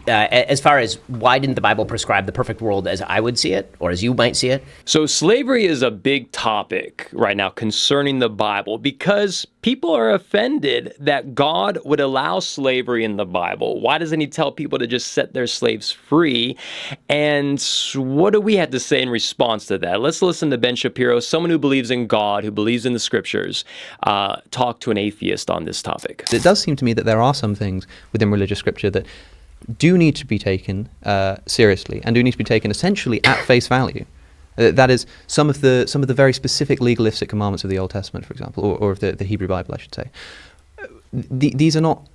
as far as why didn't the Bible prescribe the perfect world as I would see it, or as you might see it? So slavery is a big topic right now concerning the Bible because people are offended that God would allow slavery in the Bible. Why doesn't he tell people to just set their slaves free? And what do we have to say in response to that? Let's listen to Ben Shapiro, someone who believes in God, who believes in the scriptures, talk to an atheist on this topic. It does seem to me that there are some things within religious scripture that do need to be taken seriously and do need to be taken essentially at face value. That is, some of the very specific legalistic commandments of the Old Testament, for example, or of the Hebrew Bible, I should say. These are not,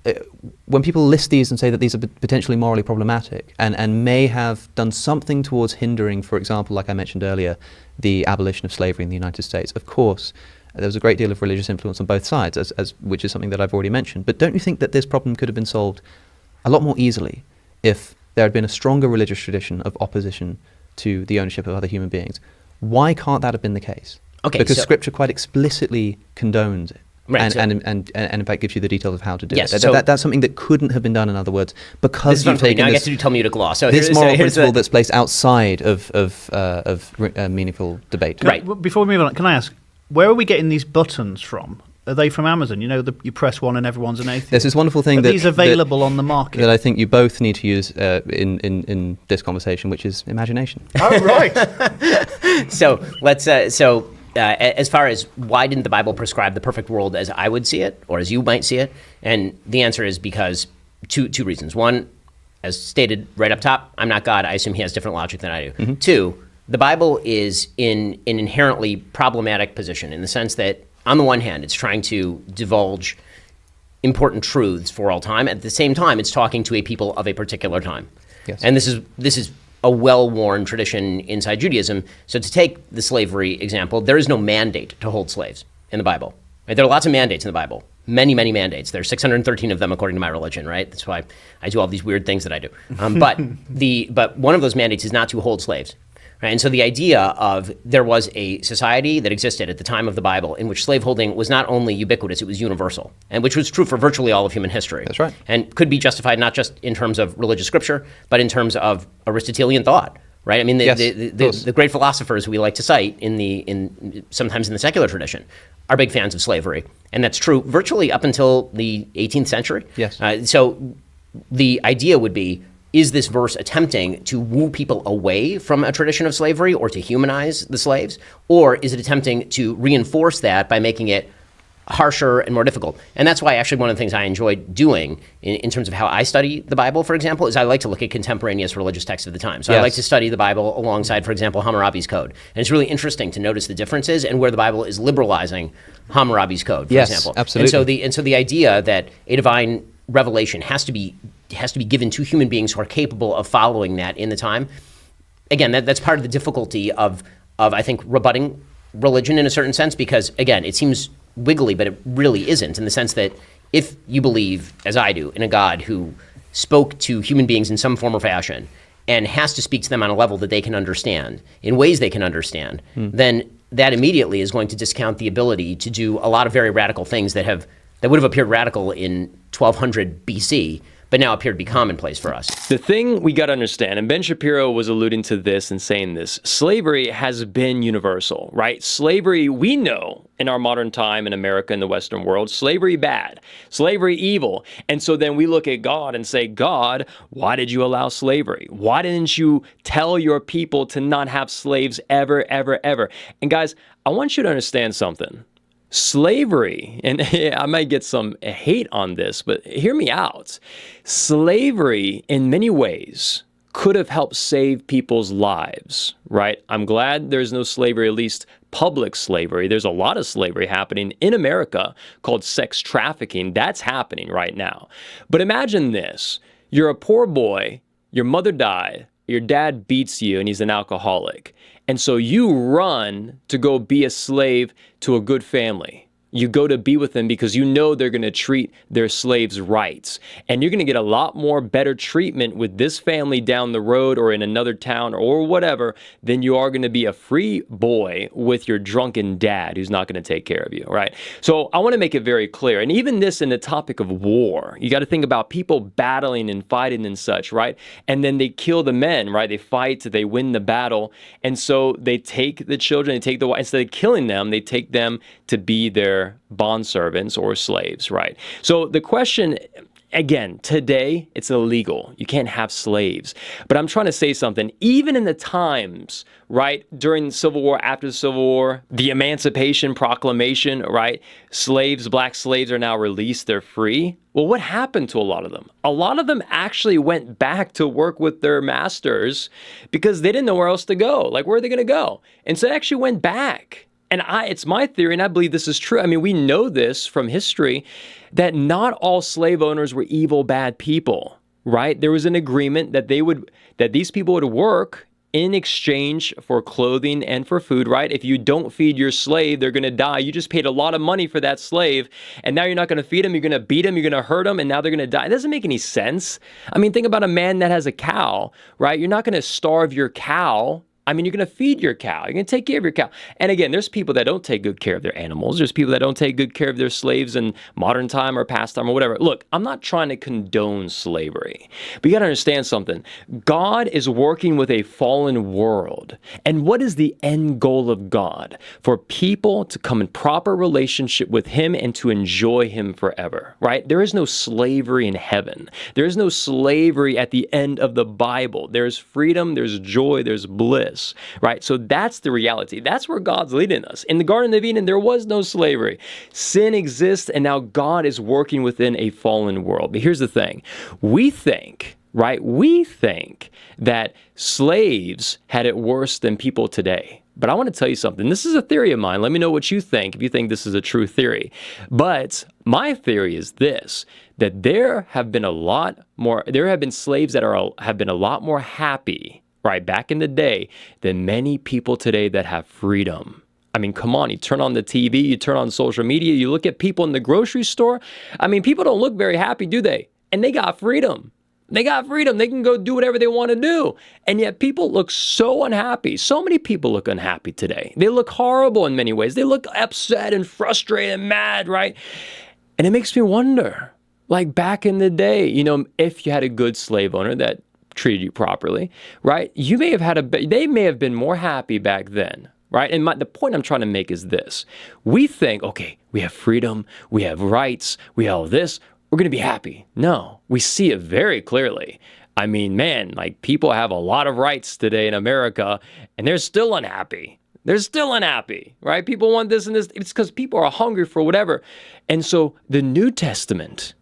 when people list these and say that these are potentially morally problematic and may have done something towards hindering, for example, like I mentioned earlier, the abolition of slavery in the United States. Of course, there was a great deal of religious influence on both sides, which is something that I've already mentioned. But don't you think that this problem could have been solved a lot more easily if there had been a stronger religious tradition of opposition to the ownership of other human beings? Why can't that have been the case? Okay, because Scripture quite explicitly condones it. Right, and in fact gives you the details of how to do Yes, it. so that's something that couldn't have been done, in other words, because you've taken now I this, get to tell me to gloss. So this here's moral here's principle that's placed outside of meaningful debate. Right. Before we move on, can I ask, where are we getting these buttons from? Are they from Amazon? You know, you press one and everyone's an atheist. There's this wonderful thing Are these available on the market? That I think you both need to use in this conversation, which is imagination. Oh, right. So let's as far as why didn't the Bible prescribe the perfect world as I would see it, or as you might see it? And the answer is because two reasons. One, as stated right up top, I'm not God. I assume he has different logic than I do. Mm-hmm. Two, the Bible is in an inherently problematic position in the sense that, on the one hand, it's trying to divulge important truths for all time. At the same time, it's talking to a people of a particular time. Yes. And this is a well-worn tradition inside Judaism. So to take the slavery example, there is no mandate to hold slaves in the Bible. Right? There are lots of mandates in the Bible, many, many mandates. There's 613 of them according to my religion, right? That's why I do all these weird things that I do. But one of those mandates is not to hold slaves. Right? And so the idea of there was a society that existed at the time of the Bible in which slaveholding was not only ubiquitous, it was universal, and which was true for virtually all of human history. That's right. And could be justified not just in terms of religious scripture, but in terms of Aristotelian thought. Right? I mean, the great philosophers we like to cite sometimes in the secular tradition are big fans of slavery, and that's true virtually up until the 18th century. Yes. So the idea would be, is this verse attempting to woo people away from a tradition of slavery or to humanize the slaves? Or is it attempting to reinforce that by making it harsher and more difficult? And that's why actually one of the things I enjoy doing in terms of how I study the Bible, for example, is I like to look at contemporaneous religious texts of the time. So yes. I like to study the Bible alongside, for example, Hammurabi's Code. And it's really interesting to notice the differences and where the Bible is liberalizing Hammurabi's Code, for example. Absolutely. And so the idea that a divine revelation has to be given to human beings who are capable of following that in the time. Again, that's part of the difficulty of I think rebutting religion in a certain sense, because again, it seems wiggly, but it really isn't, in the sense that if you believe, as I do, in a God who spoke to human beings in some form or fashion and has to speak to them on a level that they can understand, in ways they can understand, then that immediately is going to discount the ability to do a lot of very radical things that would have appeared radical in 1200 BC, but now appear to be commonplace for us. The thing we got to understand, and Ben Shapiro was alluding to this and saying this, slavery has been universal, right? Slavery, we know in our modern time in America and the Western world, slavery bad, slavery evil. And so then we look at God and say, God, why did you allow slavery? Why didn't you tell your people to not have slaves ever, ever, ever? And guys, I want you to understand something. Slavery, and I might get some hate on this, but hear me out. Slavery, in many ways, could have helped save people's lives, right? I'm glad there's no slavery, at least public slavery. There's a lot of slavery happening in America called sex trafficking. That's happening right now. But imagine this. You're a poor boy, your mother died, your dad beats you, and he's an alcoholic. And so you run to go be a slave to a good family, You go to be with them because you know they're going to treat their slaves right. And you're going to get a lot more better treatment with this family down the road or in another town or whatever than you are going to be a free boy with your drunken dad who's not going to take care of you, right? So I want to make it very clear. And even this in the topic of war, you got to think about people battling and fighting and such, right? And then they kill the men, right? They fight, they win the battle. And so they take the children, they take the wife, instead of killing them, they take them to be their bondservants or slaves, right? So the question, again, today it's illegal. You can't have slaves. But I'm trying to say something. Even in the times, right, during the Civil War, after the Civil War, the Emancipation Proclamation, right, slaves, black slaves are now released, they're free. Well, what happened to a lot of them? A lot of them actually went back to work with their masters because they didn't know where else to go. Like, where are they going to go? And so they actually went back. And it's my theory, and I believe this is true. I mean, we know this from history, that not all slave owners were evil, bad people, right? There was an agreement that these people would work in exchange for clothing and for food, right? If you don't feed your slave, they're going to die. You just paid a lot of money for that slave, and now you're not going to feed them. You're going to beat them. You're going to hurt them, and now they're going to die. It doesn't make any sense. I mean, think about a man that has a cow, right? You're not going to starve your cow. I mean, you're going to feed your cow. You're going to take care of your cow. And again, there's people that don't take good care of their animals. There's people that don't take good care of their slaves in modern time or past time or whatever. Look, I'm not trying to condone slavery, but you got to understand something. God is working with a fallen world. And what is the end goal of God? For people to come in proper relationship with him and to enjoy him forever, right? There is no slavery in heaven. There is no slavery at the end of the Bible. There's freedom, there's joy, there's bliss. Right? So that's the reality. That's where God's leading us. In the Garden of Eden, there was no slavery. Sin exists, and now God is working within a fallen world. But here's the thing. We think that slaves had it worse than people today. But I want to tell you something. This is a theory of mine. Let me know what you think if you think this is a true theory. But my theory is this, that there have been slaves that have been a lot more happy, right, back in the day, than many people today that have freedom. I mean, come on, you turn on the TV, you turn on social media, you look at people in the grocery store. I mean, people don't look very happy, do they? And they got freedom. They got freedom. They can go do whatever they want to do. And yet people look so unhappy. So many people look unhappy today. They look horrible in many ways. They look upset and frustrated and mad, right? And it makes me wonder, like back in the day, if you had a good slave owner that treated you properly, right? They may have been more happy back then, right? And the point I'm trying to make is this. We think, okay, we have freedom, we have rights, we have all this, we're going to be happy. No, we see it very clearly. I mean, man, like people have a lot of rights today in America, and they're still unhappy. They're still unhappy, right? People want this and this. It's because people are hungry for whatever. And so the New Testament,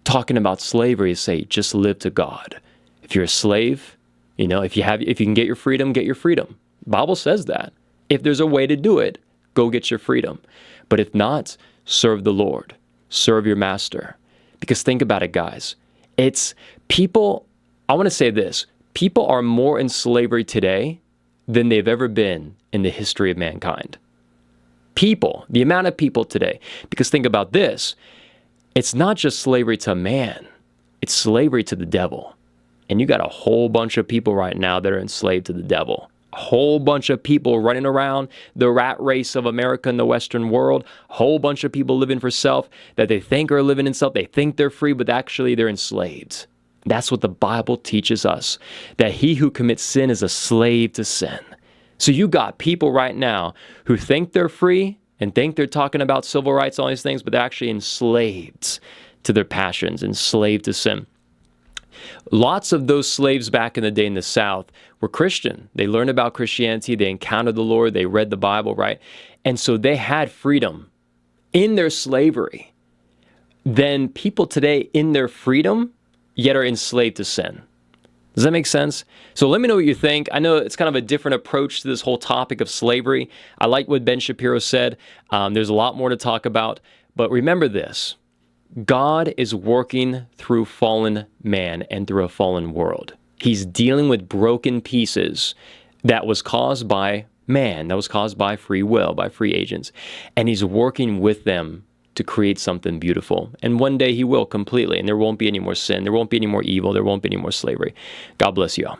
talking about slavery, is say, just live to God. If you're a slave, if you can get your freedom, get your freedom. The Bible says that. If there's a way to do it, go get your freedom. But if not, serve the Lord. Serve your master. Because think about it, guys. It's people, I want to say this. People are more in slavery today than they've ever been in the history of mankind. People, the amount of people today. Because think about this. It's not just slavery to man. It's slavery to the devil. And you got a whole bunch of people right now that are enslaved to the devil. A whole bunch of people running around the rat race of America and the Western world. A whole bunch of people living for self that they think are living in self. They think they're free, but actually they're enslaved. That's what the Bible teaches us, that he who commits sin is a slave to sin. So you got people right now who think they're free and think they're talking about civil rights, all these things, but they're actually enslaved to their passions, enslaved to sin. Lots of those slaves back in the day in the South were Christian. They learned about Christianity. They encountered the Lord. They read the Bible, right? And so they had freedom in their slavery. Then people today in their freedom, yet are enslaved to sin. Does that make sense? So let me know what you think. I know it's kind of a different approach to this whole topic of slavery. I like what Ben Shapiro said. There's a lot more to talk about. But remember this. God is working through fallen man and through a fallen world. He's dealing with broken pieces that was caused by man that was caused by free will, by free agents. And he's working with them to create something beautiful. And one day he will completely, and there won't be any more sin, there won't be any more evil, there won't be any more slavery. God bless you all.